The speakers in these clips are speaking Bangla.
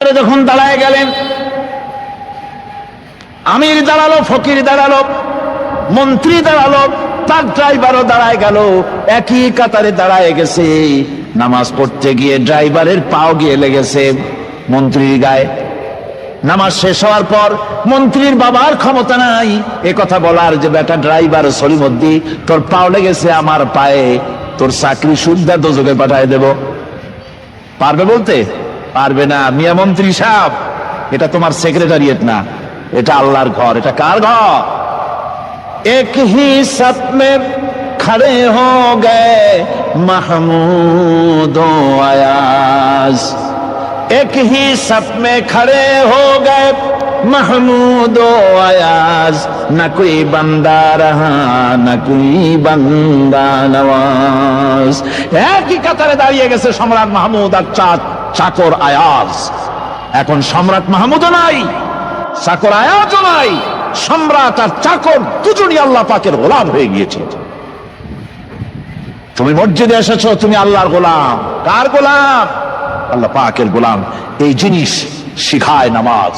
যখন দাঁড়ায় গেলেন, আমির দাঁড়ালো, ফকির দাঁড়ালো, মন্ত্রী দাঁড়ালো, তার ড্রাইভারও দাঁড়ায় গেল, একই কাতারে দাঁড়ায় গেছে। নামাজ পড়তে গিয়ে ড্রাইভারের পাও গিয়ে লেগেছে মন্ত্রীর গায়ে। নামাজ শেষ হওয়ার পর মন্ত্রীর বাবার ক্ষমতা নাই এ কথা বলার যে বেটা ড্রাইভার সলিমুদ্দি, তোর পাও লেগেছে আমার পায়ে, তোর চাকরি সুদ্ধা দোজখে পাঠায় দেব। পারবে বলতে? পারবে না। মিয়া মন্ত্রী সাহেব, এটা তোমার সেক্রেটারিয়েট না, এটা আল্লাহর ঘর। এটা কার ঘর? এক হি সাথ মে খড়ে হো গয়ে মাহমুদ ও আয়াজ, এক হি সাথ মে খড়ে হো গয়ে महमूद ओ अयाज, न कोई बंदा रहा न कोई बंदा नवाज। একই কাতারে দাঁড়িয়ে গেছে সম্রাট মাহমুদ আর চাকর আয়াজ। এখন সম্রাট মাহমুদও নাই, চাকর আয়াজও নাই, সম্রাট আর চাকর দুজনই আল্লাহ পাকের গোলাম হয়ে গিয়েছে। তুমি মসজিদে এসেছো, তুমি আল্লাহর গোলাম। কার গোলাম? আল্লাহ পাকের গোলাম। এই জিনিস শিখায় নামাজ।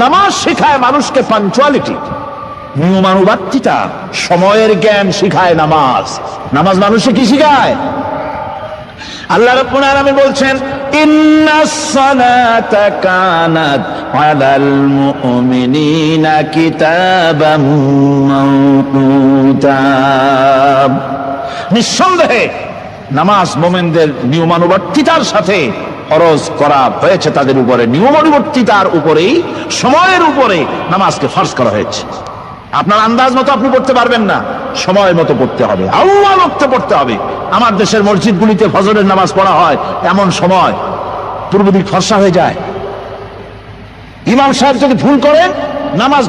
নামাজ শিখায় মানুষকে পাঞ্চুয়ালিটি, নিয়মানুবর্তিতা, সময়ের জ্ঞান শিখায় নামাজ। নামাজ মানুষকে কি শিখায়? আল্লাহ রাব্বুল আলামিন বলছেন, ইন্নাস সালাতা কানাত আলাল মুমিনিনা কিতাবাম মাওকুতা। নিঃসন্দেহে নামাজ মুমিনদের নিয়মানুবর্তিতার সাথে ফরজ করা হয়েছে, তাদের উপরে নিয়মানুবর্তিতার উপরেই, সময়ের উপরে নামাজকে ফরজ করা হয়েছে। আপনার আন্দাজ মতো আপনি পড়তে পারবেন না, সময় মতো পড়তে হবে, আউয়াল ওয়াক্তে পড়তে হবে। আমার দেশের মসজিদগুলিতে ফজরের নামাজ পড়া হয় এমন সময় পূর্ব দিক ফর্সা হয়ে যায়। ইমাম সাহেব যদি ভুল করেন, নামাজ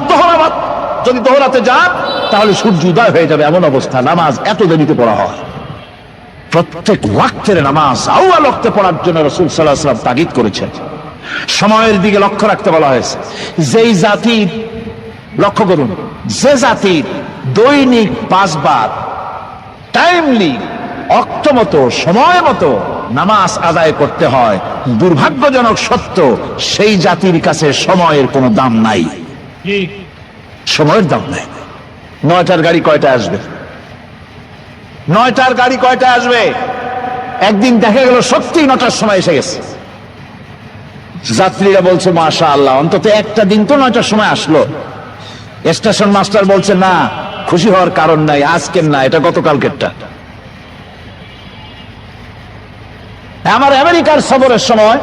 যদি দোহরাতে যান, তাহলে সূর্য উদয় হয়ে যাবে, এমন অবস্থা। নামাজ এত দেরিতে পড়া হয়। প্রত্যেক ওয়াক্তের নামাজ আউয়াল ওয়াক্তে পড়ার জন্য রাসূল সাল্লাল্লাহু আলাইহি ওয়াসাল্লাম তাগিদ করেছেন। সময়ের দিকে লক্ষ্য রাখতে বলা হয়েছে। যেই জাতির, লক্ষ্য করুন, যে জাতির দৈনিক 5 বার টাইমলি, অক্ত মতো, সময় মতো নামাজ আদায় করতে হয়, দুর্ভাগ্যজনক সত্য, সেই জাতির কাছে সময়ের কোনো দাম নাই। সময়ের দাম নাই। 9টার গাড়ি কয়টা আসবে? 9টার গাড়ি কয়টা আসবে? একদিন দেখা গেল সত্যি 9টার সময় এসে গেছে। যাত্রীরা বলছে মাশাআল্লাহ, অন্তত একটা দিন তো 9টার সময় আসলো। স্টেশন মাস্টার বলছে না, খুশি হওয়ার কারণ নাই, আজকের না, এটা গতকালকেরটা। আমার আমেরিকার সফরের সময়,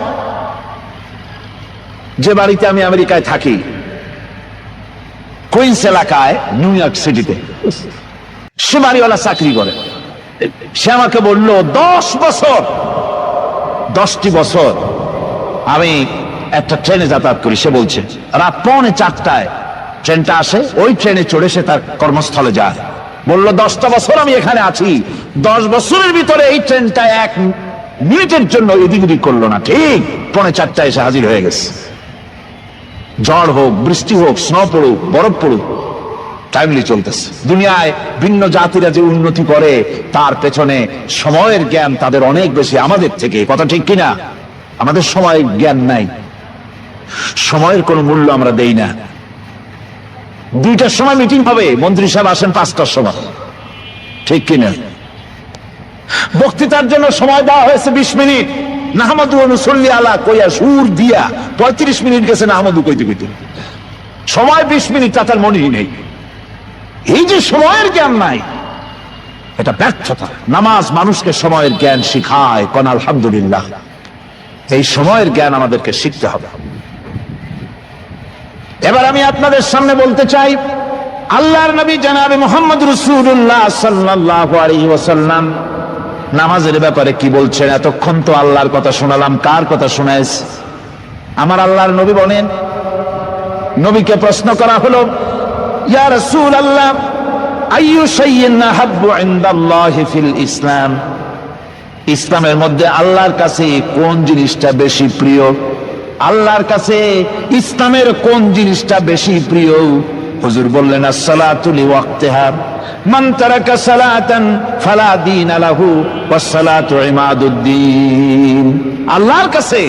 যে বাড়িতে আমি আমেরিকায় থাকি, কুইন্স এলাকায়, নিউ ইয়র্ক সিটিতে, সে বাড়িওয়ালা চাকরি করে। সে আমাকে বলল 10টি বছর আমি একটা ট্রেনে যাতায়াত করি। সে বলছে রাত 3:45 ট্রেনটা আসে, ওই ট্রেনে চড়ে সে তার কর্মস্থলে যায়। বলল 10টা বছর আমি এখানে আছি, 10 বছরের ভিতরে এই ট্রেনটা 1 মিনিটের জন্য এদিক ওদিক করলো না, ঠিক 3:45 এসে হাজির হয়ে গেছে। ঝড় হোক, বৃষ্টি হোক, স্নো পড়ুক, বরফ পড়ুক, টাইমলি চলতেছে। দুনিয়ায় ভিন্ন জাতিরা যে উন্নতি করে, তার পেছনে সময়ের জ্ঞান তাদের অনেক বেশি আমাদের থেকে। কথা ঠিক কিনা? আমাদের সময়ের জ্ঞান নাই, সময়ের কোনো মূল্য আমরা দেই না। 2টার সময় মিটিং হবে, মন্ত্রী সাহেব আসেন 5টার সময়, ঠিক কিনা? বক্তৃতার জন্য সময় দেওয়া হয়েছে 20 মিনিট, নাহমাদু ওয়া নুসাল্লি আলা কইয়া সুর দিয়া 35 মিনিট গেছে নাহমাদু কইতে কইতে। সময় 20 মিনিট, তার মনেই নেই। এই যে সময়ের জ্ঞান নাই, এটা ব্যর্থতা। নামাজ মানুষকে সময়ের জ্ঞান শিখায়। কোন আলহামদুলিল্লাহ। এই সময়ের জ্ঞান আমাদেরকে শিখতে হবে। এবার আমি আপনাদের সামনে বলতে চাই, আল্লাহর নবী জনাবে মুহাম্মদ রাসূলুল্লাহ সাল্লাল্লাহু আলাইহি ওয়াসাল্লাম নামাজের ব্যাপারে কি বলছেন। এতক্ষণ তো আল্লাহর কথা শোনালাম, কার কথা শোনাইছে? আমার আল্লাহর নবী বলেন, নবীকে প্রশ্ন করা হলো, ইয়া রাসূলুল্লাহ, আইয়ু শাইইন আহাব্বু ইনদাল্লাহি ফিল ইসলাম, ইসলামের মধ্যে আল্লাহর কাছে কোন জিনিসটা বেশি প্রিয়? আল্লাহর কাছে ইসলামের কোন জিনিসটা বেশি প্রিয়? হুজুর বললেন, as-salatu liwaqtiha, মান তারাকা সালাতান ফালা দীনা লাহু ওয়াস-সালাতু ইমাদুদ্দীন। আল্লাহর কাছে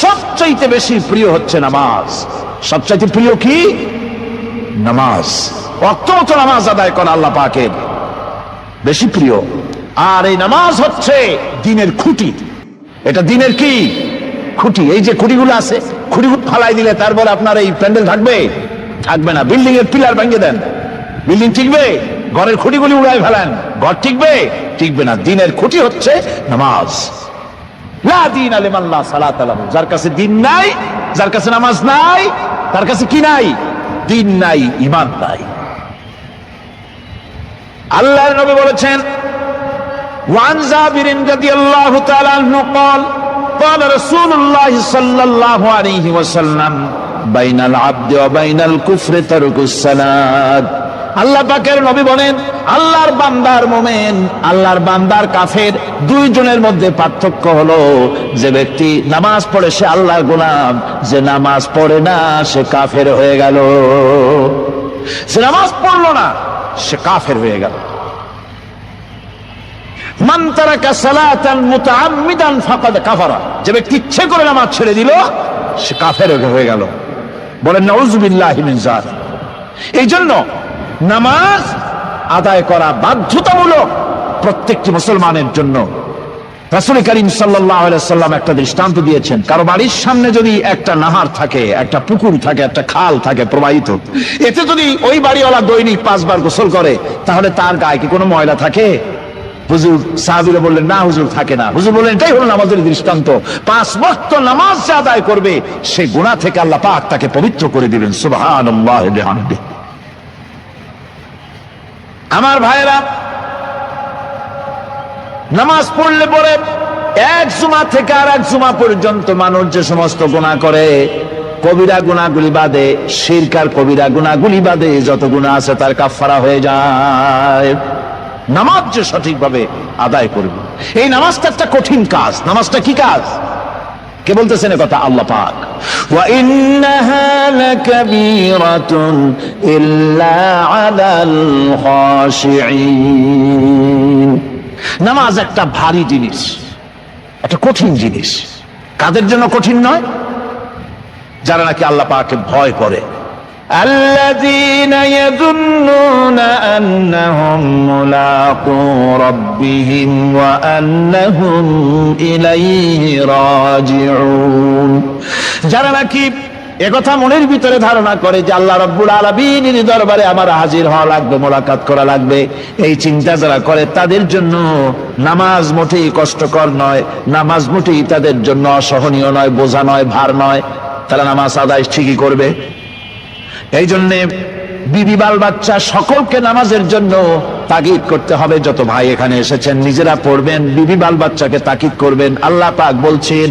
সবচাইতে বেশি প্রিয় হচ্ছে নামাজ। সবচাইতে প্রিয় কি? নামাজ। অত্যন্ত নামাজ আদায় করা আল্লাহ পাকের বেশি প্রিয়। আর এই নামাজ হচ্ছে দ্বীনের খুঁটি। এটা দ্বীনের কি? খুঁটি। এই যে খুঁটিগুলো আছে, খুঁটিগুলো ফালাই দিলে তারপরে আপনার এই প্যান্ডেল থাকবে? থাকবে না। বিল্ডিং এর পিলার ভেঙে দেন, বিল্ডিং টিকবে? ঘরের খুঁটিগুলি উড়াই ফেলেন, ঘর টিকবে? টিকবে না। দ্বীনের খুঁটি হচ্ছে নামাজ। লা দীন লিমান লা সালাত লাহু। যার কাছে দ্বীন নাই, যার কাছে নামাজ নাই, তার কাছে কি নাই? দ্বীন নাই, ঈমান নাই। আল্লাহর নবী বলেছেন, ওয়ান জাবিরিন রাদিয়াল্লাহু তাআলা আনহু قال قال رسول الله صلى الله عليه وسلم بين العبد وبين الكفر ترك الصلاة। আল্লাহ পাকের নবী বলেন, আল্লাহর বান্দার মুমিন, আল্লাহর বান্দার কাফের, দুইজনের মধ্যে পার্থক্য হলো যে ব্যক্তি নামাজ পড়ে সে আল্লাহর গোলাম, যে নামাজ পড়ে না সে কাফের হয়ে গেল। সে নামাজ পড়লো না, সে কাফের হয়ে গেল। মান তারাকা সালাতান মুতাআম্মিদান ফাকাদ কাফারা। যে ব্যক্তি ইচ্ছে করে নামাজ ছেড়ে দিল সে কাফের হয়ে গেল। বলেন নাউযুবিল্লাহি মিন যালিক। এই জন্য নামাজ আদায় করা বাধ্যতামূলক প্রত্যেকটি মুসলমানের জন্য। রাসূল করিম সাল্লাল্লাহু আলাইহি ওয়াসাল্লাম একটা দৃষ্টান্ত দিয়েছেন। কারো বাড়ির সামনে যদি একটা নাহার থাকে, একটা পুকুর থাকে, একটা খাল থাকে প্রবাহিত, এতে যদি ওই বাড়িওয়ালা দৈনিক 5 বার গোসল করে তাহলে তার গায়ে কি কোনো ময়লা থাকে? হুজুর, সাহাবীরা বললেন না হুজুর, থাকে না। হুজুর বললেন এটাই হলো নামাজের দৃষ্টান্ত। 5 ওয়াক্ত নামাজ যে আদায় করবে সে গুনাহ থেকে আল্লাহ পাক তাকে পবিত্র করে দিবেন। সুবহানাল্লাহি ওয়া বিহামদিহি। আমার ভাইরা, নামাজ পড়লে পরে এক জুমা থেকে আর এক জুমা পর্যন্ত মানুষ যে সমস্ত গুনাহ করে, কবিরা গুনাহগুলি বাদে, শিরক আর কবিরা গুনাহগুলি বাদে যত গুনাহ আছে তার কাফারা হয়ে যায়। নামাজ যে সঠিকভাবে আদায় করবে, এই নামাজটা একটা কঠিন কাজ। নামাজটা কি কাজ? কে বলতেছেন কথা? আল্লাহ পাক। ওয়া ইন্নাহা লাকাবীরাতুন ইল্লা আলাল খাশিঈন। নামাজ একটা ভারী জিনিস, একটা কঠিন জিনিস। কাদের জন্য কঠিন নয়? যারা নাকি আল্লাহ পাককে ভয় করে। আল্লাযীনা ইয়াযুন্নুনা আন্নাহুম মুলাকু রাব্বিহিম ওয়া আন্নাহুম ইলাইহি রাজিউন। যারা নাকি একথা মনের ভিতরে ধারণা করে যে আল্লাহ রাব্বুল আলামিনের দরবারে আমার হাজির হওয়া লাগবে, মোলাকাত করা লাগবে, এই চিন্তা যারা করে তাদের জন্য নামাজ মোটেই কষ্টকর নয়, নামাজ মোটেই তাদের জন্য অসহনীয় নয়, বোঝা নয়, ভার নয়। তারা নামাজ আদায় ঠিকই করবে। এই জন্য বিবি বাল বাচ্চা সকলকে নামাজের জন্য তাগিদ করতে হবে। যত ভাই এখানে এসেছেন নিজেরা পড়বেন, বিবি বাল বাচ্চাকে তাকিদ করবেন। আল্লাহ পাক বলছেন,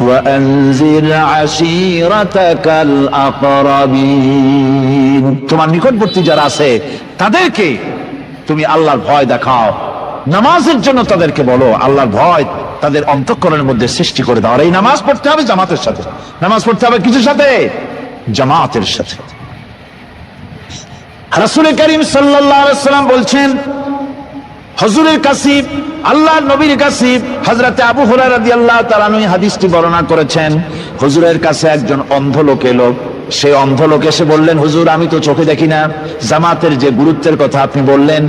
ওয়া আনজির আশীরাতাকাল আকরাবিন। তোমার নিকটবর্তী যারা আছে তাদেরকে তুমি আল্লাহর ভয় দেখাও, নামাজের জন্য তাদেরকে বলো, আল্লাহর ভয় তাদের অন্তঃকরণের মধ্যে সৃষ্টি করে দাও। আর এই নামাজ পড়তে হবে জামাতের সাথে। নামাজ পড়তে হবে কিছুর সাথে? জামাতের সাথে। রাসূল করিম সাল্লাল্লাহু আলাইহি ওয়াসাল্লাম বলছেন, হুজুরের কাছে, আল্লাহর নবীর কাছে হযরতে আবু হুরায়রা রাদিয়াল্লাহু তাআলা আনহু হাদিসটি বর্ণনা করেছেন। হুজুরের কাছে একজন অন্ধ লোক এলো। সেই অন্ধ লোক এসে বললেন, হুজুর আমি তো চোখে দেখি না, জামাতের যে গুরুত্বের কথা আপনি বললেন,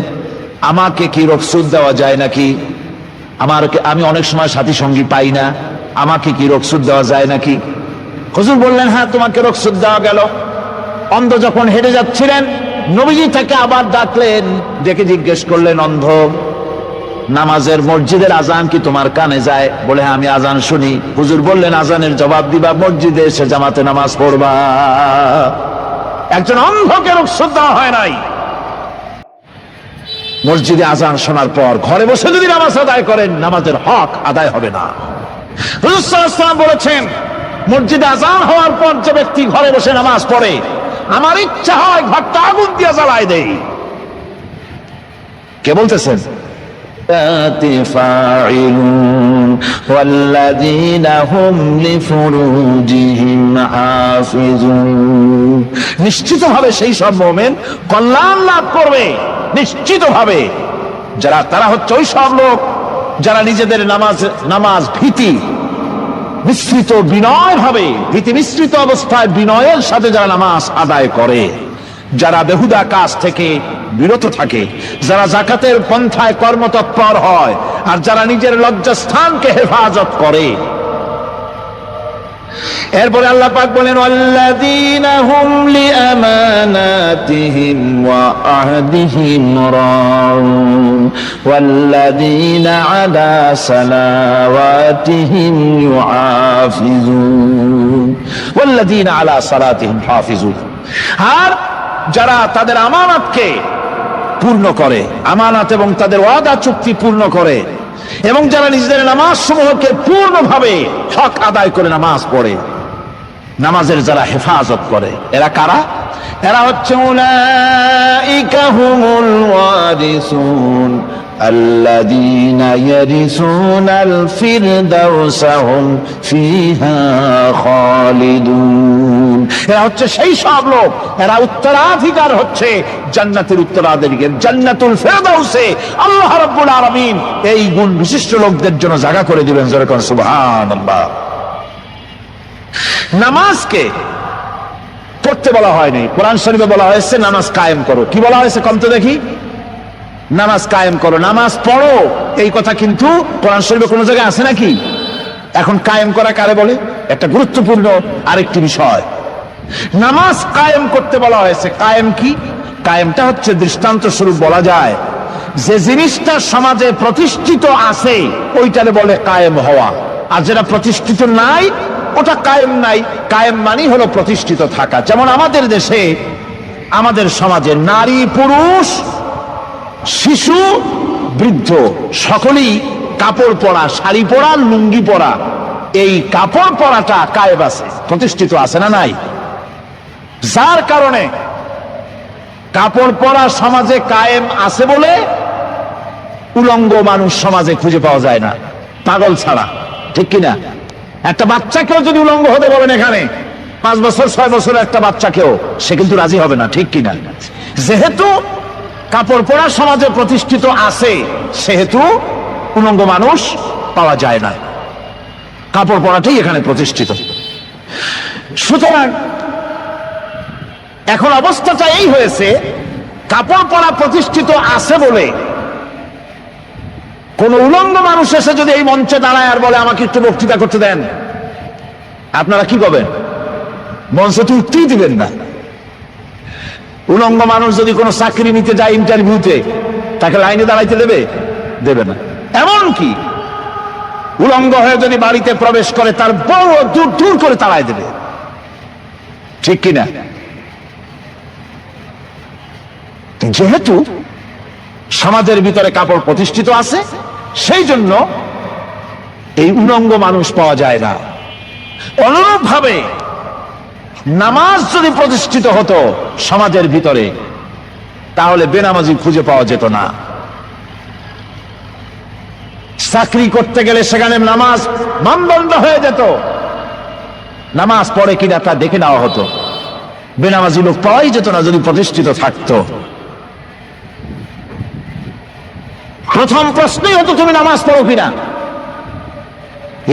আমাকে কি রুখসত দেওয়া যায় নাকি? আমি অনেক সময় সাথী সঙ্গী পাই না, আমাকে কি রুখসত দেওয়া যায় নাকি? হুজুর বললেন, হ্যাঁ তোমাকে রুখসত দেওয়া গেল। অন্ধ যখন হেঁটে যাচ্ছিলেন নবীজি তাকে আবার ডাকলেন, ডেকে জিজ্ঞেস করলেন, অন্ধ নামাজের মসজিদের আজান কি তোমার কানে যায়? বলে হ্যাঁ আমি আজান শুনি। হুজুর বললেন, আজানের জবাব দিবা, মসজিদে এসে জামাতে নামাজ পড়বা। একজন অন্ধকে রুখসত দেওয়া হয় নাই। মসজিদে আজান শোনার পর ঘরে বসে যদি নামাজ আদায় করেন, নামাজের হক আদায় হবে না। হুজুর সাল্লাল্লাহু আলাইহি ওয়াসাল্লাম বলেছেন, মসজিদে আজান হওয়ার পর যে ব্যক্তি ঘরে বসে নামাজ পড়ে, আমার ইচ্ছা হয় ঘরটা আগুন দিয়ে জ্বালায় দেই। কে বলতেছেন? নিশ্চিতভাবে সেই সব মুমিন কল্যাণ লাভ করবে, নিশ্চিতভাবে। তারা হচ্ছে ওই সব লোক যারা নিজেদের নামাজ ভীতি, মিশ্রিত বিনয় ভাবে, ভীতি মিশ্রিত অবস্থায় বিনয়ের সাথে যারা নামাজ আদায় করে, যারা বেহুদা কাজ থেকে বিরত থাকে, যারা যাকাতের পন্থায় কর্মতৎপর হয়, আর যারা নিজের লজ্জাস্থানকে হেফাজত করে। এরপরে আল্লাহ পাক বলেন, ওয়াল্লাযীনা হুম লিআমানাতিহিম ওয়া আহদিহিম রাউন ওয়াল্লাযীনা আলা সালাওয়াতিহিম ইউহাফিজুন ওয়াল্লাযীনা আলা সালাতিহিম হাফিজুন। আর যারা তাদের আমানতকে পূর্ণ করে, আমানত এবং তাদের ওয়াদা চুক্তি পূর্ণ করে, এবং যারা নিজেদের নামাজ সমূহকে পূর্ণভাবে হক আদায় করে নামাজ পড়ে, নামাজের যারা হেফাজত করে, এরা কারা? এরা হচ্ছে উলাইকা হুমুল ওয়ারিসুন আল্লাযীনা ইয়ারিসুনাল ফিরদাউসা হুম ফিহা খালিদুন। এরা হচ্ছে সেই সব লোক, এরা উত্তরাধিকার হচ্ছে জান্নাতের উত্তরাধিকার, জান্নাতুল ফিরদাউসে আল্লাহ রাব্বুল আলামিন এই গুণ বিশিষ্ট লোকদের জন্য জায়গা করে দিবেন। জোরে কোন সুবহানাল্লাহ। নামাজকে পড়তে বলা হয়নি, কোরআন শরীফে বলা হয়েছে নামাজ কায়েম করো। কি বলা হয়েছে কম তো দেখি? নামাজ কায়েম করো, নামাজ পড়ো, এই কথা কিন্তু কোরআন শরীফে কোনো জায়গায় আছে নাকি? এখন কায়েম করা কারে বলে? একটা গুরুত্বপূর্ণ আরেকটি বিষয়, নামাজ কায়েম করতে বলা হয়েছে। কায়েম কি? কায়েমটা হচ্ছে দৃষ্টান্ত স্বরূপ বলা যায় যে জিনিসটা সমাজে প্রতিষ্ঠিত আছে ওইটারে বলে কায়েম হওয়া, আর যেটা প্রতিষ্ঠিত নাই ওটা কায়েম নাই। কায়েম মানে হলো প্রতিষ্ঠিত থাকা। যেমন আমাদের দেশে, আমাদের সমাজে নারী পুরুষ শিশু বৃদ্ধ সকলেই কাপড় পরা, শাড়ি পরা, লুঙ্গি পরা, এই কাপড় পরাটা কায়েম আছে, প্রতিষ্ঠিত আছে না নাই? যার কারণে কাপড় পরা সমাজে কায়েম আছে বলে উলঙ্গ মানুষ সমাজে খুঁজে পাওয়া যায় না, পাগল ছাড়া, ঠিক কিনা? একটা বাচ্চাকেও যদি উলঙ্গ হতে বলেন এখানে, 5 বছর 6 বছরের একটা বাচ্চাকেও, সে কিন্তু রাজি হবে না, ঠিক কিনা? যেহেতু কাপড় পরা সমাজে প্রতিষ্ঠিত আছে সেহেতু উলঙ্গ মানুষ পাওয়া যায় না, কাপড় পরাটাই এখানে প্রতিষ্ঠিত। সুতরাং এখন অবস্থাটা এই হয়েছে, কাপড় পরা প্রতিষ্ঠিত আছে বলে কোন উলঙ্গ মানুষ এসে যদি এই মঞ্চে দাঁড়ায় আর বলে আমাকে একটু বক্তৃতা করতে দেন, আপনারা কি করবেন? মঞ্চে তো উঠতেই দিবেন না। উলঙ্গ মানুষ যদি কোনো চাকরি নিতে যায় ইন্টারভিউতে, তাকে লাইনে দাঁড়াইতে দেবে? দেবে না। এমনকি উলঙ্গ হয়ে যদি বাড়িতে প্রবেশ করে তার বউ দূর দূর করে তাড়াই দেবে, ঠিক কিনা? যেহেতু সমাজের ভিতরে কাপড় প্রতিষ্ঠিত আছে সেই জন্য এই উলঙ্গ মানুষ পাওয়া যায় না। অনুরূপ ভাবে নামাজ যদি প্রতিষ্ঠিত হতো সমাজের ভিতরে, তাহলে বেনামাজি খুঁজে পাওয়া যেত না। চাকরি করতে গেলে সেখানে নামাজ মানদণ্ড হয়ে যেত, নামাজ পড়ে কিনা তা দেখে নেওয়া হতো, বেনামাজি লোক পাওয়াই যেত না যদি প্রতিষ্ঠিত থাকতো। প্রথম প্রশ্নই হতো তুমি নামাজ পড়ো কিনা।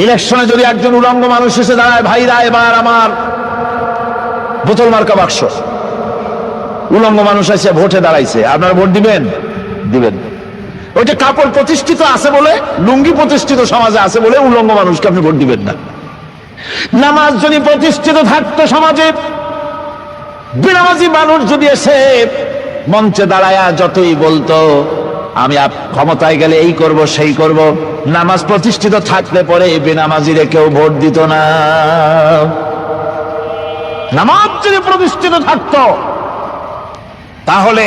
ইলেকশনে যদি একজন উলঙ্গ মানুষ এসে দাঁড়ায়, ভাইরা এবার আমার বোতল মার্কা বাক্স, উলঙ্গ মানুষ এসে ভোটে দাঁড়াইছে, আপনারা ভোট দিবেন? দিবেন। ওইটা কাপড় প্রতিষ্ঠিত আছে বলে, লুঙ্গি প্রতিষ্ঠিত সমাজে আছে বলে উলঙ্গ মানুষকে আপনি ভোট দিবেন না। নামাজ যদি প্রতিষ্ঠিত থাকতো সমাজে, বেনামাজি মানুষ যদি এসে মঞ্চে দাঁড়ায়া যতই বলতো আমি ক্ষমতায় গেলে এই করব সেই করব, নামাজ প্রতিষ্ঠিত থাকলে পরে বেনামাজিরে কেউ ভোট দিত না। নামাজ যদি প্রতিষ্ঠিত থাকতো তাহলে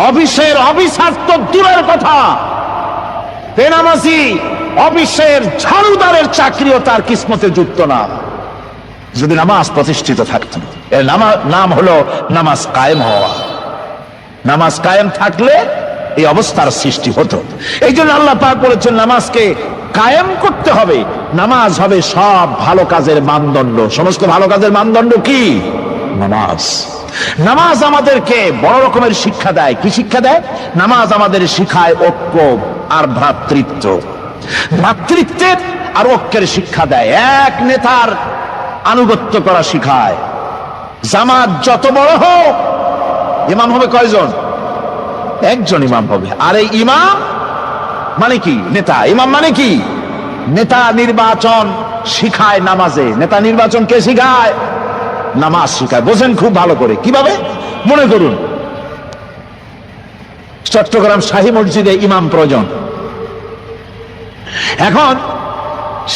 অফিসের অফিসার তো দূরের কথা, বেনামাজি অফিসের ঝাড়ুদারের চাকরিও তার কিসমতে যুক্ত না, যদি নামাজ প্রতিষ্ঠিত থাকতো। এর নাম হলো নামাজ কায়েম হওয়া। নামাজ কায়েম থাকলে এই অবস্থার সৃষ্টি হতো। এই জন্য আল্লাহ পাক বলেছেন নামাজকে কায়েম করতে হবে। নামাজ হবে সব ভালো কাজের মানদণ্ড। সমস্ত ভালো কাজের মানদণ্ড কি? নামাজ। নামাজ আমাদেরকে বড় রকমের শিক্ষা দেয়। কি শিক্ষা দেয়? নামাজ আমাদের শিখায় ঐক্য আর ভ্রাতৃত্ব। ভ্রাতৃত্বের আর ঐক্যের শিক্ষা দেয়, এক নেতার আনুগত্য করা শিখায়। জামাত যত বড় হোক, ইমাম হবে কয়জন? একজন ইমাম হবে। আর এই ইমাম মানে কি? নেতা। ইমাম মানে কি? নেতা নির্বাচন শিখায় নামাজে। নেতা নির্বাচন কে শিখায়? নামাজ শিখায়। বোঝেন খুব ভালো করে। কিভাবে? মনে করুন চট্টগ্রাম শাহী মসজিদে ইমাম প্রয়োজন। এখন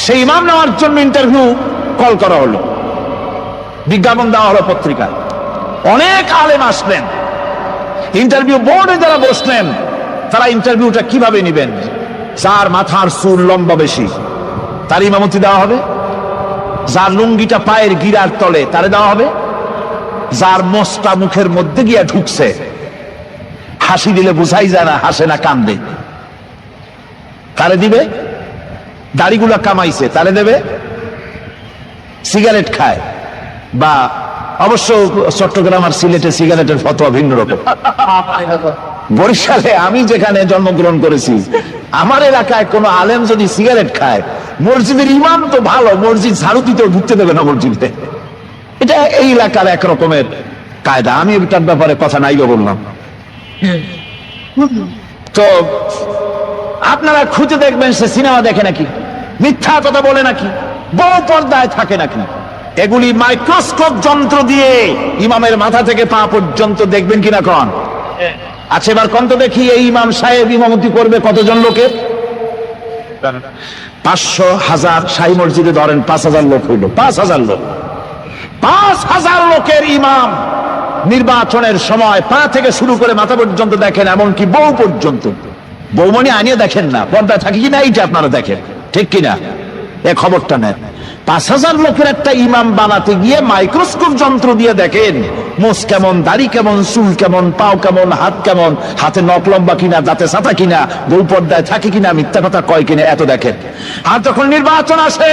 সেই ইমাম নেওয়ার জন্য ইন্টারভিউ কল করা হলো, বিজ্ঞাপন দেওয়া হলো পত্রিকায়। অনেক আলেম আসলেন। ইন্টারভিউ বোর্ডে যারা বসলেন তারা ইন্টারভিউটা কিভাবে নেবেন? যার মাথার চুল লম্বা বেশি তার ইমামতি দেওয়া হবে, যার লুঙ্গিটা পায়ের গিরার তলে তারে দেওয়া হবে, যার মোষটা মুখের মধ্যে গিয়া ঢুকছে, হাসি দিলে বুঝাই যায় না হাসে না কান্দে, তারে দিবে। দাড়িগুলা কামাইছে তারে দেবে। সিগারেট খায় বা অবশ্য চট্টগ্রাম আর সিলেটে সিগারেটের ফতোয়া ভিন্ন রকম। বরিশালে আমি যেখানে জন্মগ্রহণ করেছি, আমার এলাকায় কোন আলেম যদি সিগারেট খায়, মসজিদের ইমাম তো ভালো, মসজিদ ঝাড়ু দিতেও ঢুকতে দেবে না মসজিদে। এটা এই এলাকার এক রকমের কায়দা। আমি এটার ব্যাপারে কথা নাইবা বললাম। তো আপনারা খুঁজে দেখবেন সে সিনেমা দেখে নাকি, মিথ্যা কথা বলে নাকি, বড় পর্দায় থাকে নাকি। এগুলি মাইক্রোস্কোপ যন্ত্র দিয়ে ইমামের মাথা থেকে পা পর্যন্ত দেখবেন কিনা কন? আচ্ছা এবার কন তো দেখি, এই ইমাম সাহেব ইমামতি করবে কতজন লোকের? 500, 1000। শাহী মসজিদে ধরেন 5000 লোক হইল। 5000 লোক, 5000 লোকের ইমাম নির্বাচনের সময় পা থেকে শুরু করে মাথা পর্যন্ত দেখেন, এমনকি বউ পর্যন্ত। বৌমনি আনিয়ে দেখেন না, পর্দায় থাকে কিনা এইটা আপনারা দেখেন, ঠিক কিনা? এ খবরটা নেন। 5000 লোকের একটা ইমাম বানাতে গিয়ে মাইক্রোস্কোপ যন্ত্র দিয়ে দেখেন মোষ কেমন, দাড়ি কেমন, চুল কেমন, পাও কেমন, হাত কেমন, হাতে নখ লম্বা কিনা, দাঁতে ছাতা কিনা, বউ পর্দায় থাকে কিনা, মিথ্যা কথা কয় কিনা, এত দেখেন। আর যখন নির্বাচন আসে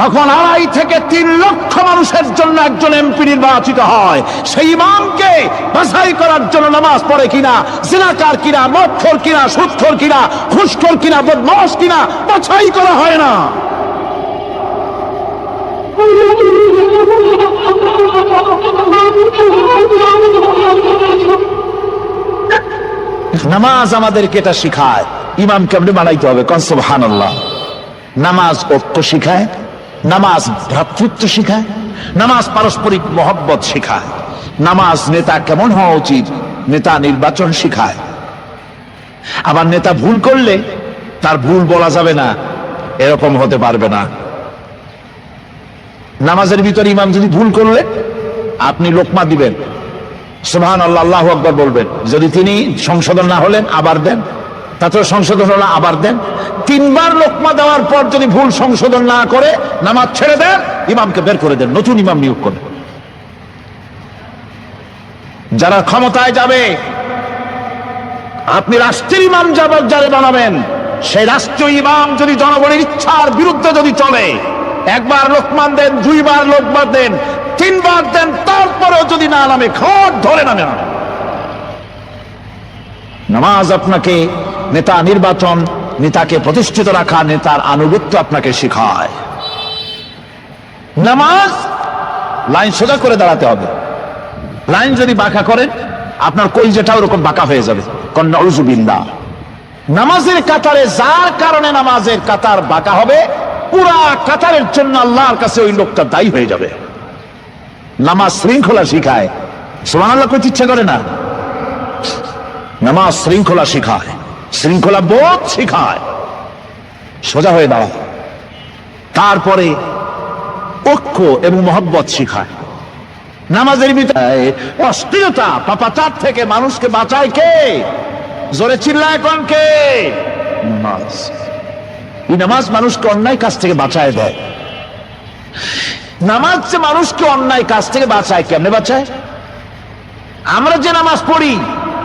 তখন 2.5 থেকে 3 লক্ষ মানুষের জন্য একজন এমপি নির্বাচিত হয়। সেই ইমামকে বাছাই করার জন্য নামাজ পড়ে কিনা, জিনাকার কিনা, মদখোর কিনা, সুদখোর কিনা, ঘুষখোর কিনা, বদমাশ কিনা বাছাই করা হয় না। নামাজ আমাদেরকে এটা শিখায়, ইমাম কেমনে বানাইতে হবে। কন সুবহানাল্লাহ। নামাজ ঐক্য শিখায়, নামাজ ভ্রাতৃত্ব শিখায়, নামাজ পারস্পরিক মহব্বত শিখায়, নামাজ নেতা কেমন হওয়া উচিত, নেতা নির্বাচন শিখায়। আবার নেতা ভুল করলে তার ভুল বলা যাবে না, এরকম হতে পারবে না। নামাজের ভিতরে ইমাম যদি ভুল করলে আপনি লোকমা দিবেন, সুবহানাল্লাহ, আল্লাহু আকবার বলবেন। যদি তিনি সংশোধন না হলেন আবার দেন, তারপর সংশোধন হলো আবার দেন। 3 বার লোকমা দেওয়ার পর যদি ভুল সংশোধন না করে নামাজ ছেড়ে দেন, ইমামকে বের করে দেন, নতুন ইমাম নিয়োগ করেন। যারা ক্ষমতায় যাবে, আপনি রাষ্ট্রের ইমাম যারে বানাবেন, সেই রাষ্ট্রীয় ইমাম যদি জনগণের ইচ্ছার বিরুদ্ধে যদি চলে, 1 বার লোকমান দেন, 2 বার লোকমান দেন, 3 বার দেন, তারপরেও যদি না নামে, খড় ধরে নামে না। নামাজ আপনাকে নেতা নির্বাচন, নেতাকে প্রতিষ্ঠিত রাখা, নেতার আনুগত্য আপনাকে শেখায়। নামাজ লাইন সোজা করে দাঁড়াতে হবে। লাইন যদি বাঁকা করেন আপনার কলিজাটা ওরকম বাঁকা হয়ে যাবে। নাউযুবিল্লাহ। নামাজের কাতারে যার কারণে নামাজের কাতার বাঁকা হবে, পুরা কাতারের জন্য আল্লাহর কাছে ওই লোকটা দায়ী হয়ে যাবে। নামাজ শৃঙ্খলা শিখায়। সুবহানাল্লাহ কইতে ইচ্ছা করে না? নামাজ শৃঙ্খলা শিখায়, শৃঙ্খলা বোধ শিখায়, সোজা হয়ে দাঁড়ায়। তারপরে ঐক্য এবং মহব্বত শিখায়। নামাজের ভিতরে অস্থিরতা, পাপাচার থেকে মানুষকে বাঁচায় কে? জোরে চিল্লায় কোন কে? নামাজ। এই নামাজ মানুষকে অন্যায় কাজ থেকে বাঁচায় দেয়। নামাজ যে মানুষকে অন্যায় কাজ থেকে বাঁচায়, কেমনে বাঁচায়? আমরা যে নামাজ পড়ি,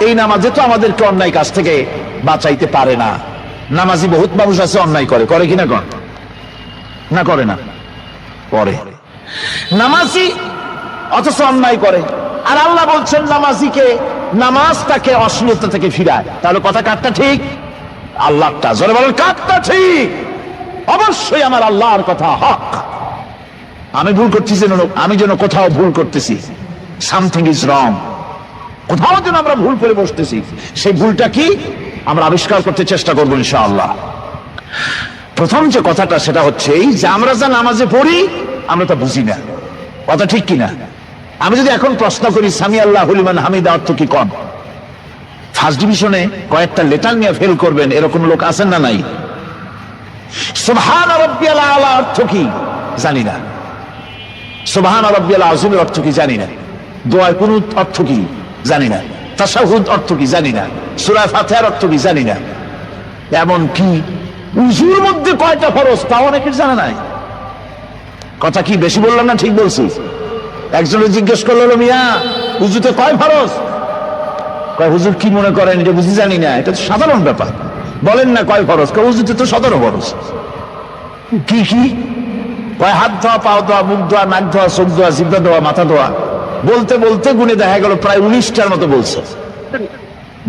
এই নামাজে তো আমাদেরকে অন্যায় কাজ থেকে বাঁচাইতে পারে না। নামাজি বহুত মানুষ আছে অন্যায় করে, করে কিনা কন? না করে না? করে। নামাজি অথচ অন্যায় করে। আর আল্লাহ বলছেন নামাজিকে, নামাজটাকে অশ্লীলতা থেকে ফিরায়। তাহলে কথা কাটটা ঠিক? আল্লাহটা জোরে বলেন, কাটটা ঠিক। অবশ্যই আমার আল্লাহর কথা হক। আমি ভুল করতেছি, আমি যেন কোথাও ভুল করতেছি, সামথিং ইজ রং, কোথাও যেন আমরা ভুল করে বসতেছি, সেই ভুলটা কি আমরা আবিষ্কার করতে চেষ্টা করবো ইনশাআল্লাহ। প্রথম যে কথাটা সেটা হচ্ছে এই যে আমরা যা নামাজে পড়ি আমরা তা বুঝি না, কথা ঠিক কিনা? আমি যদি এখন প্রশ্ন করি সামি আল্লাহু লিমান হামিদা অর্থ কি, কম ফার্স্ট ডিভিশনে কয়েকটা লেটার নিয়ে ফেল করবেন এরকম লোক আছেন না নাই? সুবহান রাব্বিয়াল আলা অর্থ কি জানি না, সুবহান রাব্বিয়াল আযীমের অর্থ কি জানি না, দোয়ায় কুনুত অর্থ কি জানি না, তাশাহুদ অর্থ কি জানি না, সূরা ফাতিহার অর্থ কি জানি না, এমন কি উযুর মধ্যে কয়টা ফরজ তা অনেকের জানা নাই। কথা কি বেশি বললাম না ঠিক বলছি? একজনে জিজ্ঞেস করলো, মিয়া উযুতে কয় ফরজ? কয় হুজুর কি মনে করেন যে বুঝি জানি না? এটা তো সাধারণ ব্যাপার, বলেন না কয় ফরজ? কয় উযুতে তো 17 ফরজ। কি কি? কয় হাত ধোয়া, পাও ধোয়া, মুখ ধোয়া, নাক ধোয়া, চোখ ধোয়া, জিহ্বা ধোয়া, মাথা ধোয়া। বলতে বলতে গুনে দেখা গেল প্রায় 19টার মতো বলছে।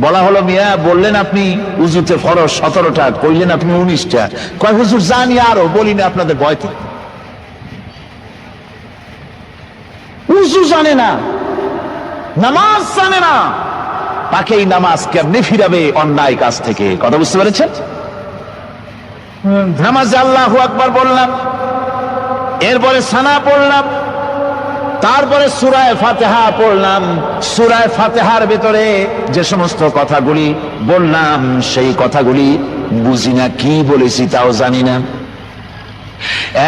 বলা হলো, মিয়া বললেন আপনি উযুতে ফরজ 17টা, কইলেন আপনি 19টা। কয় হুজুর জানি আরো, বলি না আপনাদের ভয়তে। উযু জানে না, নামাজ জানে না, তাকে এই নামাজ কেমনে ফিরাবে অন্যায় কাজ থেকে? কথা বুঝতে পেরেছেন? নামাজে আল্লাহু আকবার বললাম, এরপরে সানা পড়লাম, তারপরে সূরা ফাতিহা পড়লাম। সূরা ফাতিহার ভিতরে যে সমস্ত কথাগুলি বললাম সেই কথাগুলি বুঝি না, কি বলেছি তাও জানি না।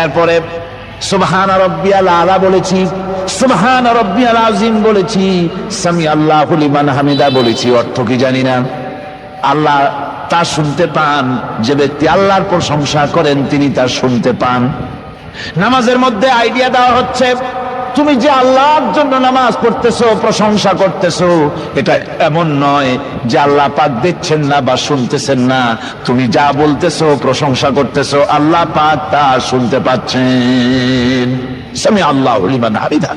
এরপরে সুবহান রাব্বিয়াল আলা বলেছি, সুবহান রাব্বিয়াল আযীম বলেছি, সামি আল্লাহু লিমান হামিদা বলেছি, অর্থ কি জানি না। আল্লাহ তা শুনতে পান, যে ব্যক্তি আল্লাহর প্রশংসা করেন তিনি তা শুনতে পান। নামাজের মধ্যে আইডিয়া দেওয়া হচ্ছে, তুমি যে আল্লাহর জন্য নামাজ পড়তেছো, প্রশংসা করতেছো, এটা এমন নয় যে আল্লাহ পাক দেখছেন না বা শুনতেছেন না। তুমি যা বলতেছো, প্রশংসা করতেছো, আল্লাহ পাক তা শুনতে পাচ্ছেন। সামি আল্লাহু লিমান হামিদা,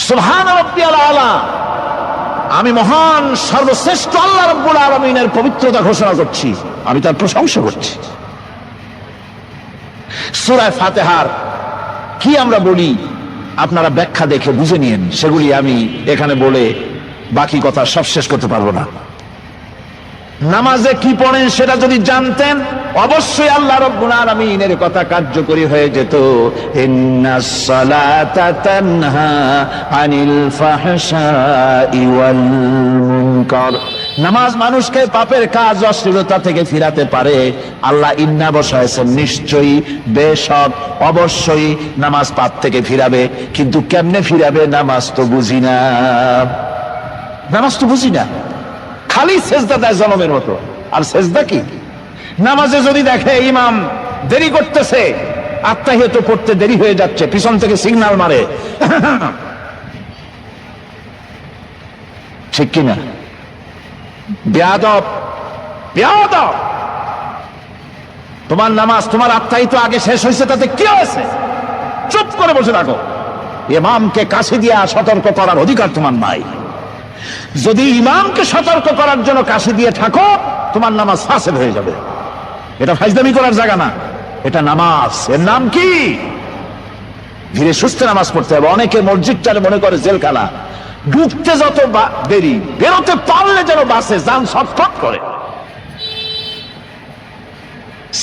সুবহান রাব্বিয়াল আলা। আমি মহান সর্বশ্রেষ্ঠ আল্লাহ রাব্বুল আলামিনের পবিত্রতা ঘোষণা করছি, আমি তার প্রশংসা করছি। সূরা ফাতিহার কি আমরা বলি আপনারা ব্যাখ্যা দেখে বুঝে নিন, সেগুলি আমি এখানে বলে বাকি কথা সব শেষ করতে পারবো না। নামাজে কি পড়েন সেটা যদি জানতেন অবশ্যই আল্লাহ রাব্বুল আলামিনের কথা কার্যকরী হয়ে যেত। ইন্নাস সালাতা তানহা আনিল ফাহশাই ওয়াল মুনকার। নামাজ মানুষকে পাপের কাজ, অশ্লীলতা থেকে ফিরাতে পারে। আল্লাহ ইন্না বসায়ছেন, নিশ্চয়ই, বেশক, অবশ্যই নামাজ পাপ থেকে ফিরাবে। কিন্তু কেমনে ফিরাবে নামাজ তো বুঝি না, নামাজ তো বুঝি না। খালি সেজদা দেয় জনমের মতো, আর সেজদা কি? নামাজে যদি দেখে ইমাম দেরি করতেছে, আত্তাহিয়াত পড়তে দেরি হয়ে যাচ্ছে, পিছন থেকে সিগন্যাল মারে, ঠিক কিনা? বেয়াদব, বেয়াদব। তোমার নামাজ, তোমার আত্তাহিয়াত আগে শেষ হয়েছে, তাতে কি হয়েছে? চুপ করে বসে থাকো। ইমামকে কাছে দিয়ে সতর্ক করার অধিকার তোমার নাই। যদি ইমামকে সতর্ক করার জন্য কাছে দিয়ে থাকো, তোমার নামাজ ফাসেদ হয়ে যাবে। এটা ফাজলামি করার জায়গা না, এটা নামাজ। এর নাম কি? ধীরে সুস্থে নামাজ পড়তে হবে। অনেকে মসজিদটারে মনে করে জেলখানা, ঢুকতে যত দেরি, বেরোতে পারলে যেন বাসে যান ছটফট করে।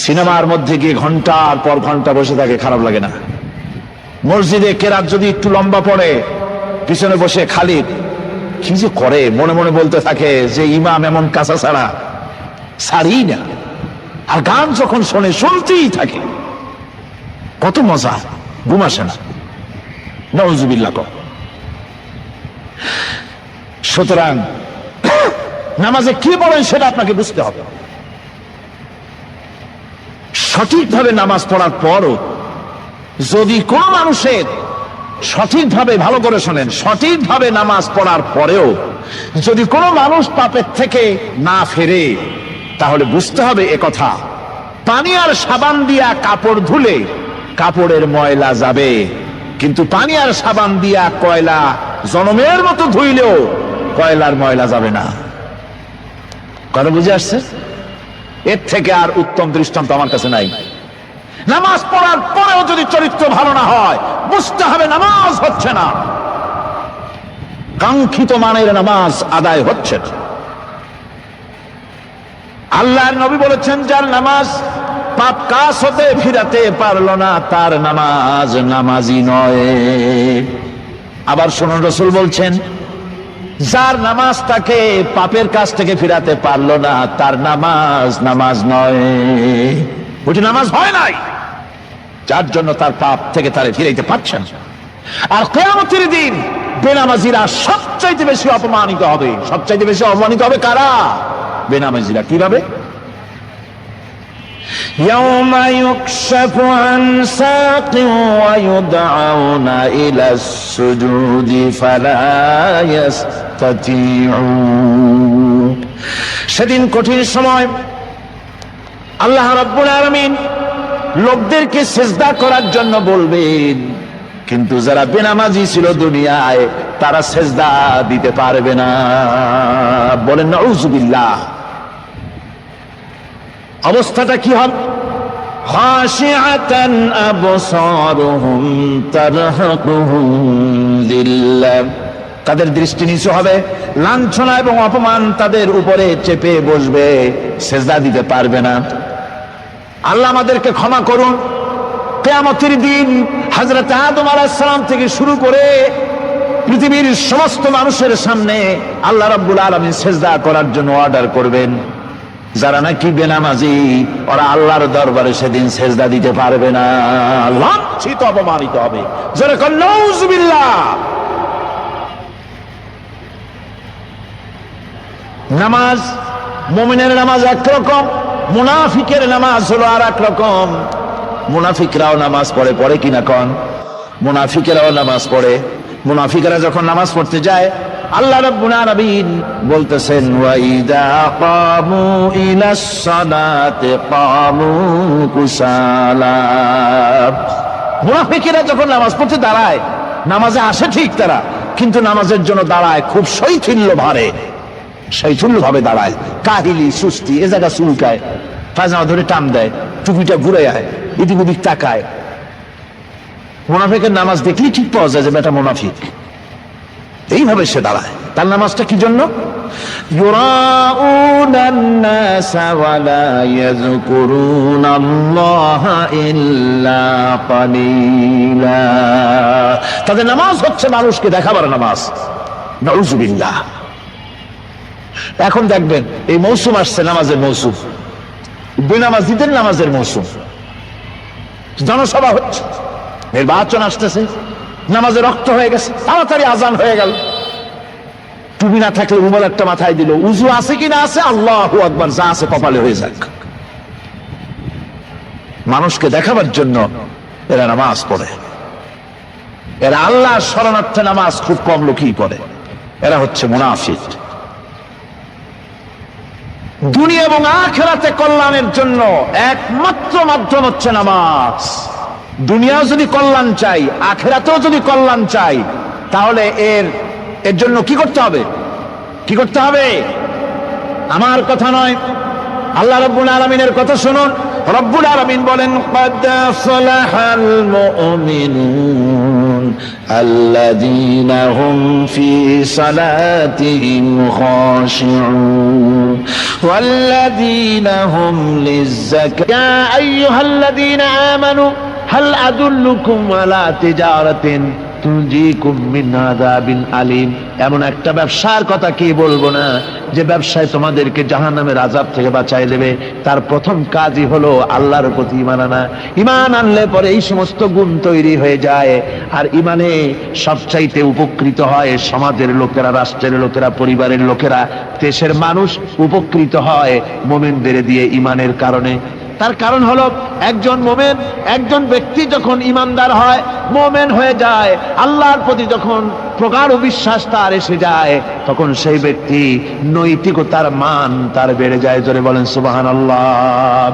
সিনেমার মধ্যে গিয়ে ঘন্টার পর ঘন্টা বসে থাকে, খারাপ লাগে না? মসজিদে কেরাত যদি একটু লম্বা পড়ে, পিছনে বসে খালিদ কি যে করে, মনে মনে বলতে থাকে যে ইমাম এমন কাঁচা ছাড়া ছাড়ি না। আর গান যখন শোনে, শুনতেই থাকে, কত মজা, ঘুম আসে না। নাউজুবিল্লাহ। সুতরাং নামাজে কি বলেন সেটা আপনাকে বুঝতে হবে। সঠিকভাবে নামাজ পড়ার পরও যদি কোন মানুষের সঠিকভাবে, ভালো করে শোনেন, সঠিকভাবে নামাজ পড়ার পরেও যদি কোনো মানুষ পাপের থেকে না ফেরে, তাহলে বুঝতে হবে একথা, পানি আর সাবান দিয়া কাপড় ধুলে কাপড়ের ময়লা যাবে, কিন্তু পানি আর সাবান দিয়া কয়লা জনমের মতো ধুইলেও কয়লার ময়লা যাবে না। কথা বুঝে আসছে? এর থেকে আর উত্তম দৃষ্টান্ত আমার কাছে নাই। নামাজ পড়ার পরেও যদি চরিত্র ভালো না হয়, বুঝতে হবে নামাজ হচ্ছে না, কাঙ্ক্ষিত মানের নামাজ আদায় হচ্ছে না। আল্লাহর নবী বলেছেন, যার নামাজ পাপ কাজ হতে ফিরাতে পারলো না, তার নামাজ নামাজি নয়। আবার শুনুন, রাসূল বলছেন, যার নামাজ তাকে পাপের কাজ থেকে ফিরাতে পারলো না, তার নামাজ নামাজ নয়, ওটি নামাজ হয় নাই, যার জন্য তার পাপ থেকে তারে ফিরাইতে পারছেন। আর কিয়ামতের দিন বেনামাজিরা সবচাইতে বেশি অপমানিত হবে। সবচাইতে বেশি অপমানিত হবে কারা? বেনামাজিরা। কিভাবে? يوم يكشف عن ساق ويدعون إلى السجود فلا يستطيعون। সেদিন কঠিন সময় আল্লাহ রাব্বুল আলামিন লোকদেরকে সিজদা করার জন্য বলবেন, কিন্তু যারা বেনামাজি ছিল দুনিয়ায়, তারা সিজদা দিতে পারবে না। বলেন নাউযুবিল্লাহ। অবস্থাটা কি হবে? খাশিআতান আবসারুহুম তারহাকুহুম যিল্লাহ। তাদের দৃষ্টি নিচু হবে, লাঞ্ছনা এবং অপমান তাদের উপরে চেপে বসবে, সিজদা দিতে পারবে না। আল্লাহ আমাদেরকে ক্ষমা করুন। কিয়ামতের দিন হযরত আদম আলাইহিস সালাম থেকে শুরু করে পৃথিবীর সমস্ত মানুষের সামনে আল্লাহ রাব্বুল আলামিন সিজদা করার জন্য অর্ডার করবেন। যারা নাকি বেনামাজি, ওরা আল্লাহর দরবারে সেদিন সিজদা দিতে পারবে না, লাঞ্ছিত অপমানিত হবে। যারা কল নাউযুবিল্লাহ। নামাজ, মুমিনের নামাজ একরকম, মুনাফিকের নামাজ হলো আর এক রকম। মুনাফিকরাও নামাজ পড়ে, পড়ে কিনা কন? মুনাফিকেরাও নামাজ পড়ে। মুনাফিকরা যখন নামাজ পড়তে যায়, আল্লাহ রাব্বুল আলামিন বলতেছেন, ওয়াইদা কামু ইলাস সালাতি কামু কুসালা। মুনাফিকেরা যখন নামাজ পড়তে দাঁড়ায়, নামাজে আসে ঠিক তারা, কিন্তু নামাজের জন্য দাঁড়ায় খুব শৈথিল্য ভারে, শৈথিল্য ভাবে দাঁড়ায়, কাহিলি সুস্তি, এ জায়গা চুলকায়, পায়জামা ধরে টান দেয়, টুপিটা ঘুরে আয়, এদিক ওদিক তাকায়। মুনাফিকের নামাজ দেখলেই ঠিক পাওয়া যায় যে বেটা মুনাফিক। এইভাবে সে দাঁড়ায়। তার নামাজটা কি জন্য? ইউরাউনান নাসা ওয়ালা ইয়াযকুরুনাল্লাহা ইল্লা কালিলা। তাদের নামাজ হচ্ছে মানুষকে দেখাবার নামাজ। নাউযুবিল্লাহ। এখন দেখবেন এই মৌসুম আসছে, নামাজের মৌসুম, বেনামাজিদের নামাজের মৌসুম। জনসভা হচ্ছে, নির্বাচন আসতেছে, নামাজে রক্ত হয়ে গেছে, তাড়াতাড়ি আজান হয়ে গেল। টুপি না থাকলে রুমাল একটা মাথায় দিল, উযু আছে কিনা আছে, আল্লাহু আকবার, যা আছে কপালে হয়ে যাক। মানুষকে দেখাবার জন্য এরা নামাজ পড়ে। এরা আল্লাহর শরণার্থে নামাজ খুব কম লোকই পড়ে। এরা হচ্ছে মুনাফিক। দুনিয়া এবং আখিরাতে কল্যাণের জন্য একমাত্র মাধ্যম হচ্ছে নামাজ। দুনিয়াও যদি কল্যাণ চাই, আখিরাতেও যদি কল্যাণ চাই, তাহলে এর জন্য কি করতে হবে? কি করতে হবে? আমার কথা নয়, আল্লাহ রাব্বুল আলামিনের কথা শুনুন। রব্বুল আলামিন বলেন, ক্বাদ আফলাহাল মুমিনুন আল্লাযীনা হুম ফি সালাতিহিম খাশিউন ওয়াল্লাযীনা হুম লিয-যাকাতি। ইয়া আইয়ুহাল্লাযীনা আমানু হাল আদুল্লুকুম আলা তিজারাতিন তুনজিকুম মিন আযাবিন আলীম। এমন একটা ব্যবসার কথা কি বলবো না, যে ব্যবসায় তোমাদেরকে জাহান্নামের আযাব থেকে বাঁচায় দেবে। তার প্রথম কাজই হলো আল্লাহর প্রতি ঈমান আনা। ঈমান আনলে পরে এই সমস্ত গুণ তৈরি হয়ে যায়। আর ঈমানে সবচাইতে উপকৃত হয় সমাজের লোকেরা, রাষ্ট্রের লোকেরা, পরিবারের লোকেরা, দেশের মানুষ উপকৃত হয় মুমিনদের দিয়ে ঈমানের কারণে। তার কারণ হলো, একজন মুমিন, একজন ব্যক্তি যখন ঈমানদার হয়, মুমিন হয়ে যায়, আল্লাহর প্রতি যখন প্রগাঢ় বিশ্বাস তার এসে যায়, তখন সেই ব্যক্তি নৈতিকতার মান তার বেড়ে যায়। জোরে বলেন সুবহানাল্লাহ।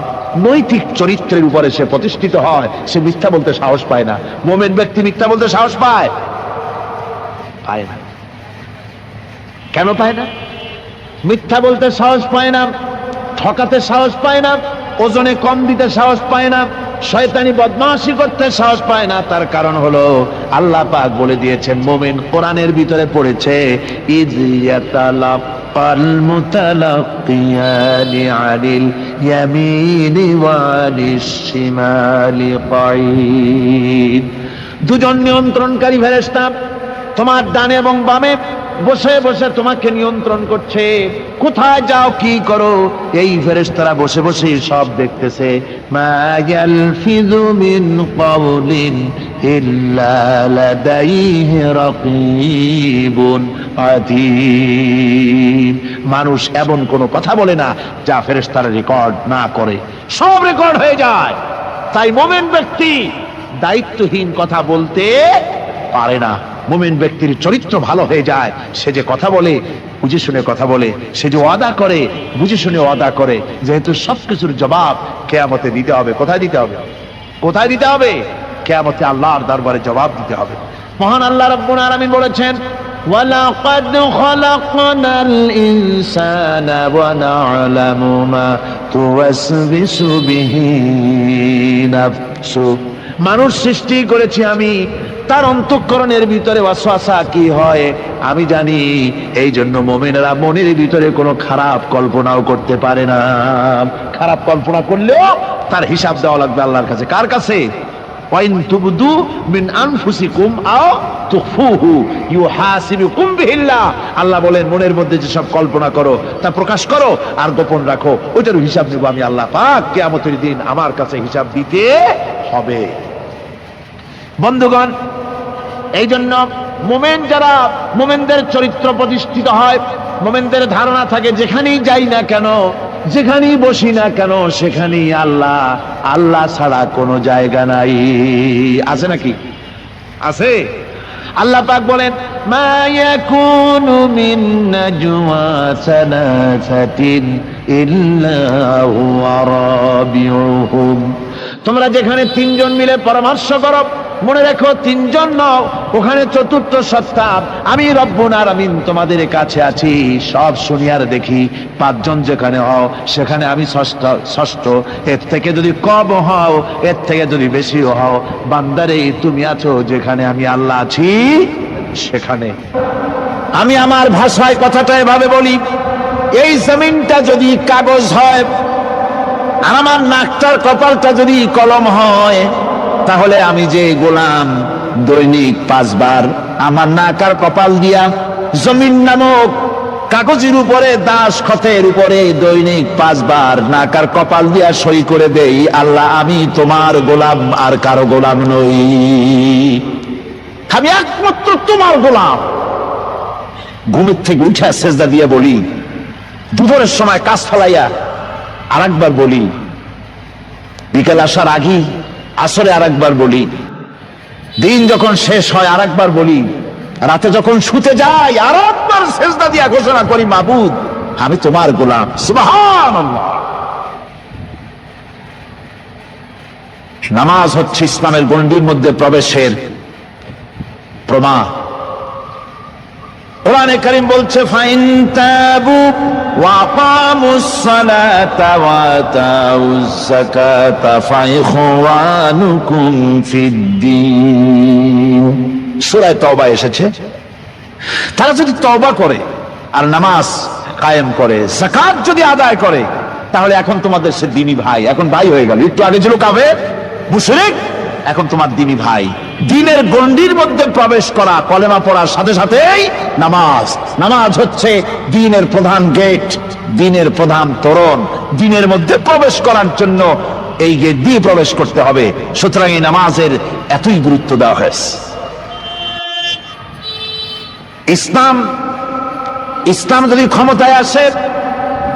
নৈতিক চরিত্রের উপরে সে প্রতিষ্ঠিত হয়, সে মিথ্যা বলতে সাহস পায় না। মুমিন ব্যক্তি মিথ্যা বলতে সাহস পায়? পায় না। কেন পায় না? মিথ্যা বলতে সাহস পায় না, ঠকাতে সাহস পায় না, ওজনে কম দিতে সাহস পায় না, শয়তানি বদমাশি করতে সাহস পায় না। তার কারণ হলো আল্লাহ পাক বলে দিয়েছেন, মুমিন কোরআনের ভিতরে পড়েছে, ইয ইয়াতালাক্কাল মুতালাক্কিয়ানি আনিল ইয়ামিনি ওয়া আনিশ শিমালি কাঈদ। দুজন নিয়ন্ত্রণকারী ফেরেশতা তোমার ডানে এবং বামে বসে বসে তোমাকে নিয়ন্ত্রণ করছে, কোথায় যাও কি করো এই ফেরেশতারা বসে বসে সব দেখতেছে। মা ইয়ালফিযু মিন কাওলিন ইল্লা লাদাইহি রাকীবুন আতীদ। মানুষ এমন কোনো কথা বলে না যা ফেরেশতারা রেকর্ড না করে, সব রেকর্ড হয়ে যায়। তাই মুমিন ব্যক্তি দায়িত্বহীন কথা বলতে পারে না। মুমিন ব্যক্তির চরিত্র ভালো হয়ে যায়, সে যে কথা বলে বুঝে শুনে কথা বলে, সে যে ওয়াদা করে বুঝে শুনে ওয়াদা করে, যেহেতু সবকিছুর জবাব কিয়ামতে দিতে হবে। কোথায় দিতে হবে? কোথায় দিতে হবে? কিয়ামতে আল্লাহর দরবারে জবাব দিতে হবে। মহান আল্লাহ রাব্বুল আলামিন বলেছেন, ওয়ালাকাদ খালাকনাল ইনসানা ওয়া না'লামু মা তুওয়াসবিসু বিহি নাফসু। মানুষ সৃষ্টি করেছি আমি, তার অন্তঃকরণের ভিতরে ওয়াসওয়াসা কি হয় আমি জানি। এই জন্য মুমিনেরা মনের ভিতরে কোনো খারাপ কল্পনাও করতে পারে না। খারাপ কল্পনা করলেও তার হিসাব দেওয়া লাগবে আল্লাহর কাছে। কার কাছে? ওয়াইন তুবদু মিন আনফুসিকুম আও তুখফুহু ইউহাসিবুকুম বিহিল্লাহ। আল্লাহ বলেন, মনের মধ্যে যে সব কল্পনা করো তা প্রকাশ করো আর গোপন রাখো, ওইটার হিসাব নেব আমি আল্লাহ পাক। কিয়ামতের দিন আমার কাছে হিসাব দিতে হবে। বন্ধুগণ, এই জন্য মুমিন যারা, মুমিনদের চরিত্র প্রতিষ্ঠিত হয়, মুমিনদের ধারণা থাকে যেখানেই যাই না কেন, যেখানেই বসি না কেন, সেখানেই আল্লাহ, আল্লাহ ছাড়া কোনো জায়গা নাই। আছে নাকি? আছে। আল্লাহ পাক বলেন, মা ইয়াকুনু মিন নাজওয়া সালাসাতিন ইল্লা হুয়া রাবিউহুম। তোমরা যেখানে তিনজন মিলে পরামর্শ করো, মনে রেখো তিনজন নও, ওখানে চতুর্থ সত্তা আমি রব্বুল আলামিন তোমাদের কাছে আছি। সব শুনি আর দেখি। পাঁচজন যেখানে হও সেখানে আমি ষষ্ঠ। এর থেকে যদি কম হও, এর থেকে যদি বেশি হও, বান্দারে তুমি আছো যেখানে আমি আল্লাহ আছি সেখানে। আমি আমার ভাষায় কথাটা এভাবে বলি, এই জমিনটা যদি কাগজ হয় আর আমার নাকটার কপালটা যদি কলম হয়, তাহলে আমি যে গোলাম দৈনিক 5 বার আমার নাক আর কপাল দিয়া জমিন নামক কাগজের উপরে, দাস খতের উপরে দৈনিক 5 বার নাক আর কপাল দিয়া সই করে দেই, আল্লাহ আমি তোমার গোলাম আর কারো গোলাম নই, আমি একমাত্র তোমার গোলাম। ঘুমের থেকে উঠে সেজদা দিয়ে বলি, দুপুরের সময় কাজ ফেলাইয়া আর একবার বলি, বিকেল আসার আগে আসরে আর একবার বলি, দিন যখন শেষ হয় আর একবার বলি, রাতে যখন শুতে যাই আর একবার সেজদা দিয়া ঘোষণা করি, মাবুদ আমি তোমার গোলাম। সুবহানাল্লাহ। নামাজ হচ্ছে ইসলামের গণ্ডির মধ্যে প্রবেশের প্রমাণ। কোরআনে কারীম বলছে, ফাইন তাবু ওয়া আকামুস সালাতা ওয়া আতাউজ যাকাতা ফাইখওয়ানুকুম ফিদ্দীন। সূরা তাওবা এসেছে, তারা যদি তওবা করে আর নামাজ কায়েম করে, যাকাত যদি আদায় করে, তাহলে এখন তোমাদের সে দ্বীনি ভাই, এখন ভাই হয়ে গেল। একটু আগে ছিল কাফের মুশরিক, এখন তোমার দ্বীনি ভাই। দ্বীনের গণ্ডির মধ্যে প্রবেশ করা, কলেমা পড়ার সাথে সাথেই নামাজ। নামাজ হচ্ছে দ্বীনের প্রধান গেট, দ্বীনের প্রধান তোরণ। দ্বীনের মধ্যে প্রবেশ করার জন্য এই গেট দিয়ে প্রবেশ করতে হবে। সুতরাং এই নামাজের এতই গুরুত্ব দেওয়া হয়েছে। ইসলাম যদি ক্ষমতায় আসে,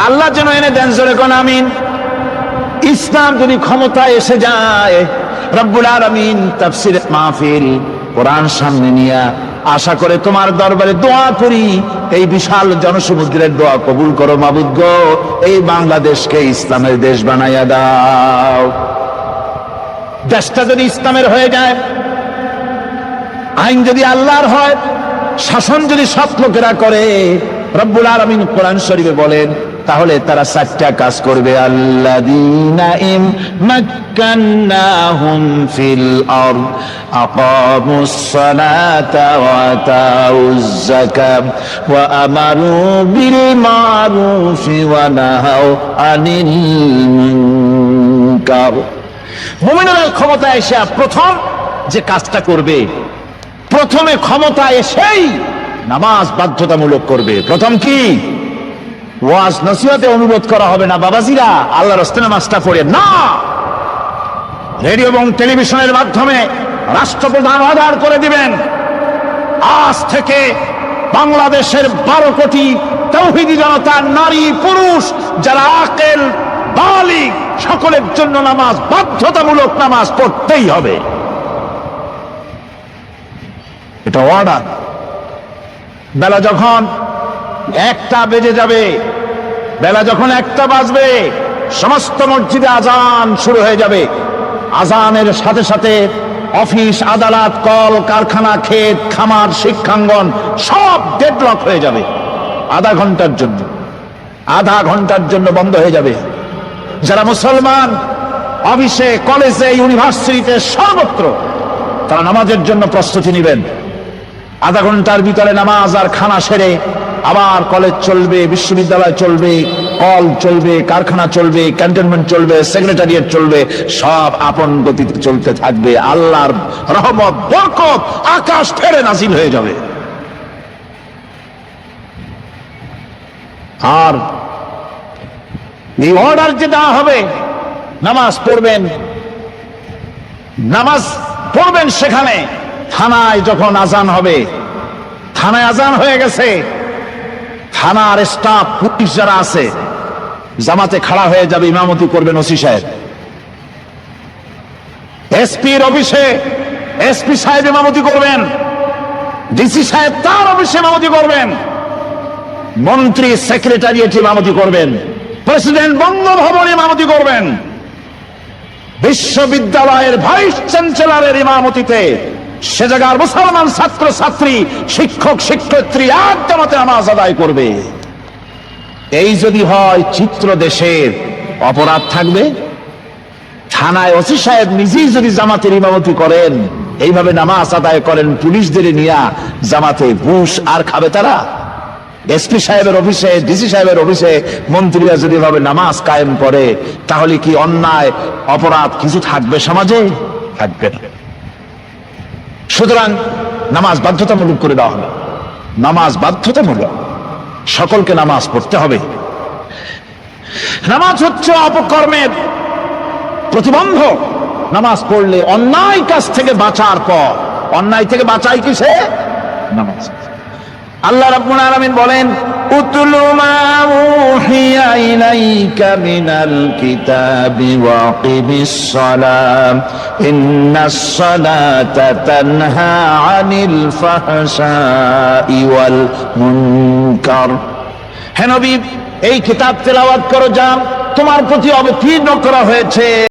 আল্লাহ যেন এনে দেন, জোরে কোন আমিন। ইসলাম যদি ক্ষমতায় এসে যায়, রব্বুল আলামিন তাফসীর মাহফিল কোরআন সামনে নিয়ে আশা করে তোমার দরবারে দোয়া করি, এই বিশাল জনসমুদ্রের দোয়া কবুল করো মাবুদ গো, এই বাংলাদেশকে ইসলামের দেশ বানাইয়া দাও। দেশটা যদি ইসলামের হয়ে যায়, আইন যদি আল্লাহর হয়, শাসন যদি সৎ লোকেরা করে, রব্বুল আলামিন কোরআন শরীফে বলেন, তাহলে তারা 4টা কাজ করবে। আল্লাযীনা ইম মাক্কান্নাহুম ফিল আরদ আকামুস সালাতা ওয়া আতাউজ যাকাত ওয়া আমারু বিল মারুফি ওয়া নাহাউ আনিল মুনকার। মুমিনরা ক্ষমতায় এসে প্রথম যে কাজটা করবে, প্রথমে ক্ষমতায় এসেই নামাজ বাধ্যতামূলক করবে। প্রথম কি? ওয়াজ নসিহতে অনুরোধ করা হবে না, বাবাজিরা আল্লাহর রাস্তায় নামাজটা পড়ে না। রেডিও এবং টেলিভিশনের মাধ্যমে রাষ্ট্রপ্রধান অর্ডার করে দিবেন, আজ থেকে বাংলাদেশের 12 কোটি তাওহীদি জনতা, নারী পুরুষ যারা আকেল বালিগ, সকলের জন্য নামাজ বাধ্যতামূলক, নামাজ পড়তেই হবে। এটা অর্ডার। বেলা যখন 1টা বেজে যাবে, বেলা যখন 1টা বাজবে, সমস্ত মসজিদে আজান শুরু হয়ে যাবে। আজানের সাথে সাথে অফিস, আদালত, কল কারখানা, ক্ষেত খামার, শিক্ষাঙ্গন সব ডেডলক হয়ে যাবে। আধা ঘন্টার জন্য বন্ধ হয়ে যাবে। যারা মুসলমান অফিসে, কলেজে, ইউনিভার্সিটিতে, সর্বত্র তারা নামাজের জন্য প্রস্তুতি নেবেন। আধা ঘন্টার ভিতরে নামাজ আর খানা সেরে আবার কলেজ চলবে, বিশ্ববিদ্যালয় চলবে, কল চলবে, কারখানা চলবে, ক্যান্টনমেন্ট চলবে, সেক্রেটারিয়েট চলবে, সব আপন গতিতে চলতে থাকবে। আল্লাহর রহমত, বরকত আকাশ ফেরে নাজিল হয়ে যাবে। আর এই অর্ডার যে দেওয়া হবে, নামাজ পড়বেন, সেখানে থানায় যখন আজান হবে, থানায় আজান হয়ে গেছে, থানার স্টাফ, পুলিশ যারা আছে জামাতে খাড়া হয়ে যাবে, ইমামতি করবেন ওসি সাহেব। এসপির অফিসে এসপি সাহেব ইমামতি করবেন, ডিসি সাহেব তার অফিসে ইমামতি করবেন, মন্ত্রী সেক্রেটারিয়েট ইমামতি করবেন, প্রেসিডেন্ট বঙ্গভবন ইমামতি করবেন, বিশ্ববিদ্যালয়ের ভাইস চ্যান্সেলরের ইমামতিতে সে জায়গার মুসলমান ছাত্র ছাত্রী, শিক্ষক শিক্ষয়িত্রী এক জামাতে নামাজ আদায় করবে। এই যদি হয় চিত্র দেশের, অপরাধ থাকবে? থানায় ওসি সাহেব নিজেই যদি জামাতের ইমামতি করেন, এইভাবে নামাজ আদায় করেন পুলিশদের নিয়ে, জামাতে ঘুষ আর খাবে তারা? এসপি সাহেবের অফিসে, ডিসি সাহেবের অফিসে মন্ত্রীরা যদি ভাবে নামাজ কায়েম করে, তাহলে কি অন্যায় অপরাধ কিছু থাকবে সমাজে? থাকবে না। সুতরাং নামাজ বাধ্যতামূলক করে দেওয়া হবে। নামাজ বাধ্যতামূলক, সকলকে নামাজ পড়তে হবে। নামাজ হচ্ছে অপকর্মের প্রতিবন্ধক। নামাজ পড়লে অন্যায় কাজ থেকে বাঁচার পর, অন্যায় থেকে বাঁচাই কিসে? নামাজ। আল্লাহ রাব্বুল আলামিন বলেন, উতলু মা উহিয়া ইলাইকা মিনাল কিতাবি ওয়া আকিমিস সালাম ইন্নাস সালাতা তানহা আনিল ফাহশাই ওয়াল মুনকার। হে নবী, এই কিতাব তেলাওয়াত করো যা তোমার প্রতি অবতীর্ণ করা হয়েছে।